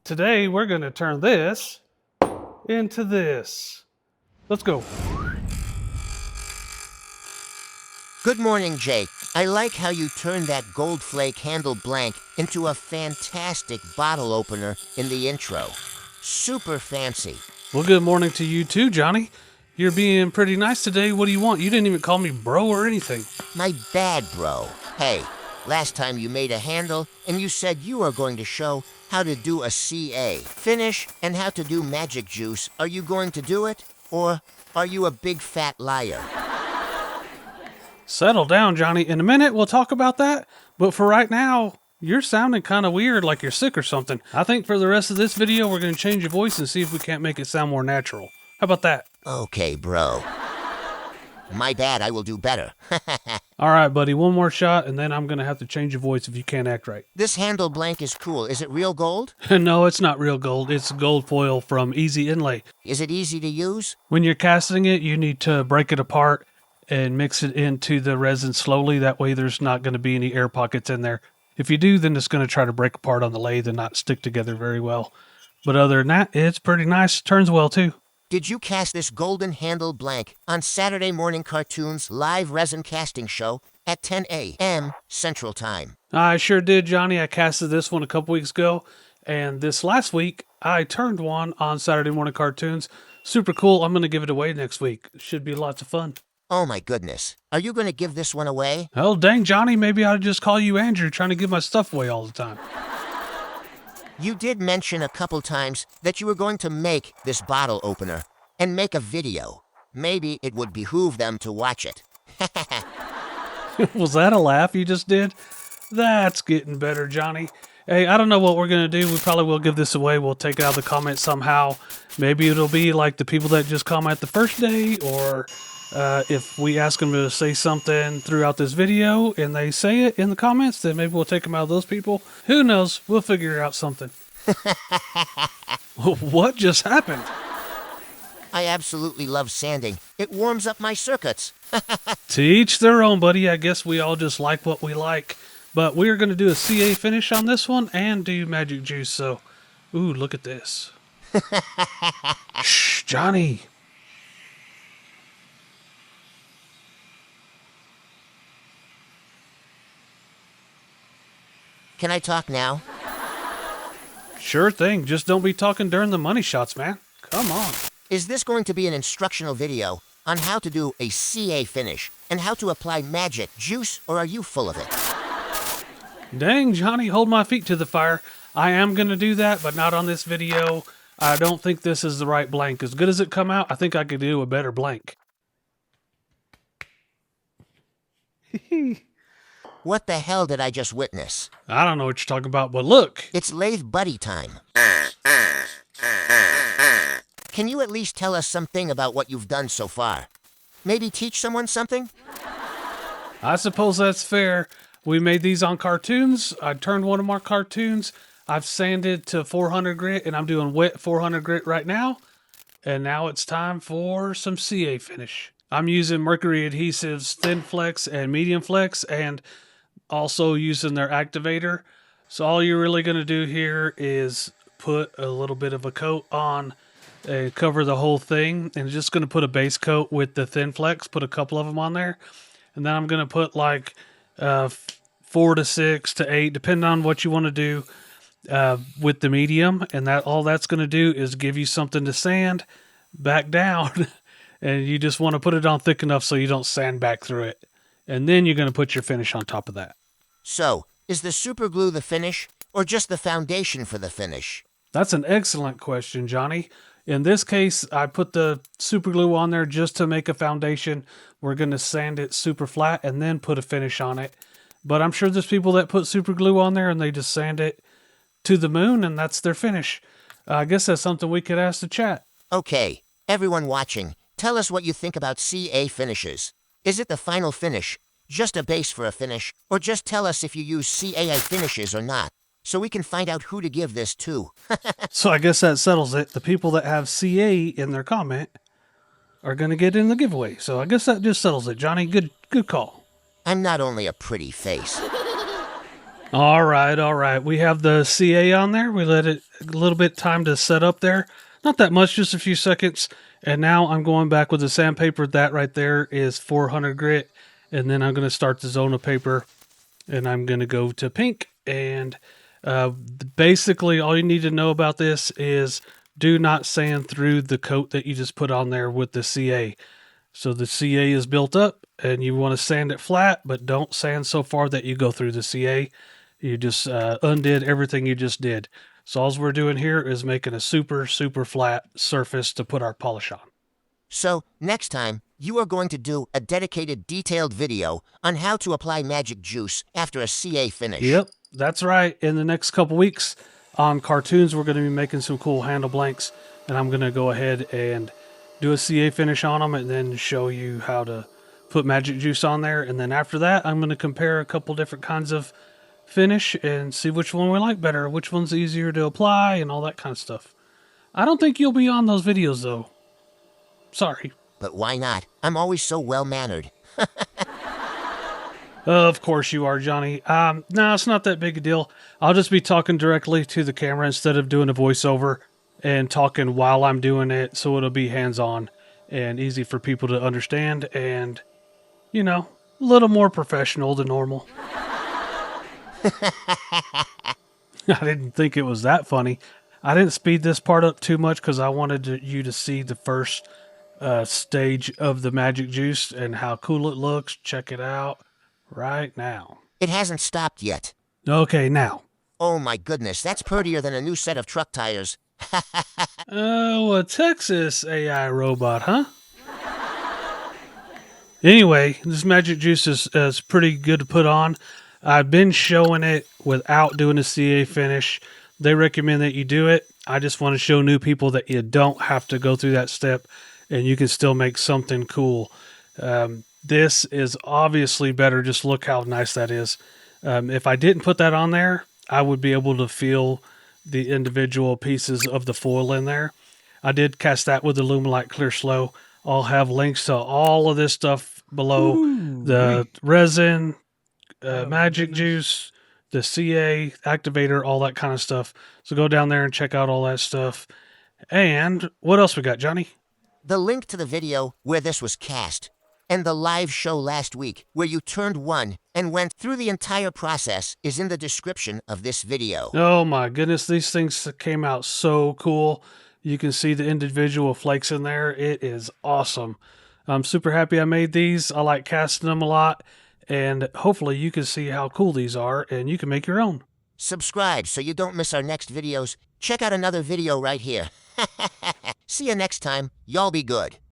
Today we're going to turn this into this. Let's go. Good morning, Jake. I like how you turned that gold flake handle blank into a fantastic bottle opener in the intro. Super fancy. Well, good morning to you too, Johnny. You're being pretty nice today. What do you want? You didn't even call me bro or anything. My bad, bro. Hey, last time you made a handle and you said you were going to show how to do a CA finish and how to do magic juice. Are you going to do it? Or are you a big fat liar? Settle down, Johnny. In a minute, we'll talk about that. But for right now, you're sounding kind of weird, like you're sick or something. I think for the rest of this video, we're going to change your voice and see if we can't make it sound more natural. How about that? Okay, bro. My bad, I will do better. All right, buddy, one more shot, and then I'm going to have to change your voice if you can't act right. This handle blank is cool. Is it real gold? No, it's not real gold. It's gold foil from Easy Inlay. Is it easy to use? When you're casting it, you need to break it apart and mix it into the resin slowly. That way there's not going to be any air pockets in there. If you do, then it's going to try to break apart on the lathe and not stick together very well. But other than that, it's pretty nice. Turns well, too. Did you cast this golden handle blank on Saturday Morning Cartoons live resin casting show at 10 a.m. Central Time? I sure did, Johnny. I casted this one a couple weeks ago. And this last week, I turned one on Saturday Morning Cartoons. Super cool. I'm going to give it away next week. Should be lots of fun. Oh my goodness. Are you going to give this one away? Oh, dang, Johnny. Maybe I'll just call you Andrew, trying to give my stuff away all the time. You did mention a couple times that you were going to make this bottle opener and make a video. Maybe it would behoove them to watch it. Was that a laugh you just did? That's getting better, Johnny. Hey, I don't know what we're going to do. We probably will give this away. We'll take it out of the comments somehow. Maybe it'll be like the people that just comment the first day, or if we ask them to say something throughout this video and they say it in the comments, then maybe we'll take them out of those people. Who knows? We'll figure out something. What just happened? I absolutely love sanding. It warms up my circuits. To each their own, buddy. I guess we all just like what we like. But we're going to do a CA finish on this one and do magic juice. So, ooh, look at this. Shh, Johnny. Can I talk now? Sure thing. Just don't be talking during the money shots, man. Come on. Is this going to be an instructional video on how to do a CA finish and how to apply magic juice, or are you full of it? Dang, Johnny, hold my feet to the fire. I am going to do that, but not on this video. I don't think this is the right blank. As good as it come out, I think I could do a better blank. What the hell did I just witness? I don't know what you're talking about, but look. It's lathe buddy time. Can you at least tell us something about what you've done so far? Maybe teach someone something? I suppose that's fair. We made these on cartoons. I turned one of my cartoons. I've sanded to 400 grit, and I'm doing wet 400 grit right now. And now it's time for some CA finish. I'm using Mercury Adhesives Thin Flex and Medium Flex, and also using their activator. So all you're really going to do here is put a little bit of a coat on and cover the whole thing. And just going to put a base coat with the Thin Flex, put a couple of them on there. And then I'm going to put like 4 to 6 to 8, depending on what you want to do with the medium. And that all that's going to do is give you something to sand back down. And you just want to put it on thick enough so you don't sand back through it. And then you're going to put your finish on top of that. So, is the super glue the finish, or just the foundation for the finish? That's an excellent question, Johnny. In this case, I put the super glue on there just to make a foundation. We're going to sand it super flat and then put a finish on it. But I'm sure there's people that put super glue on there and they just sand it to the moon and that's their finish. I guess that's something we could ask the chat. Okay, everyone watching, tell us what you think about CA finishes. Is it the final finish, just a base for a finish, or just tell us if you use CA finishes or not, so we can find out who to give this to. So I guess that settles it. The people that have CA in their comment are going to get in the giveaway. So I guess that just settles it. Johnny, good call. I'm not only a pretty face. All right, all right. We have the CA on there. We let it a little bit time to set up there. Not that much, just a few seconds. And now I'm going back with the sandpaper. That right there is 400 grit. And then I'm going to start the zona paper. And I'm going to go to pink. And basically, all you need to know about this is do not sand through the coat that you just put on there with the CA. So the CA is built up and you want to sand it flat, but don't sand so far that you go through the CA. You just undid everything you just did. So all we're doing here is making a super, super flat surface to put our polish on. So, next time, you are going to do a dedicated detailed video on how to apply magic juice after a CA finish. Yep, that's right. In the next couple weeks on cartoons, we're going to be making some cool handle blanks. And I'm going to go ahead and do a CA finish on them and then show you how to put magic juice on there. And then after that, I'm going to compare a couple different kinds of finish and see which one we like better, which one's easier to apply, and all that kind of stuff. I don't think you'll be on those videos, though. Sorry. But why not? I'm always so well-mannered. Of course you are, Johnny. No, it's not that big a deal. I'll just be talking directly to the camera instead of doing a voiceover and talking while I'm doing it, so it'll be hands-on and easy for people to understand and, you know, a little more professional than normal. I didn't think it was that funny. I didn't speed this part up too much because I wanted you to see the first stage of the magic juice and how cool it looks. Check it out right now. It hasn't stopped yet. Okay, now. Oh my goodness, that's prettier than a new set of truck tires. Oh, a Texas AI robot, huh? Anyway, this magic juice is pretty good to put on. I've been showing it without doing a CA finish. They recommend that you do it. I just want to show new people that you don't have to go through that step and you can still make something cool. This is obviously better. Just look how nice that is. If I didn't put that on there, I would be able to feel the individual pieces of the foil in there. I did cast that with the Lumelite Clear Slow. I'll have links to all of this stuff below. The resin, magic juice, the CA activator, all that kind of stuff. So go down there and check out all that stuff. And what else we got, Johnny? The link to the video where this was cast, and the live show last week where you turned one and went through the entire process is in the description of this video. Oh my goodness, these things came out so cool. You can see the individual flakes in there. It is awesome. I'm super happy I made these. I like casting them a lot. And hopefully you can see how cool these are and you can make your own. Subscribe so you don't miss our next videos. Check out another video right here. See you next time. Y'all be good.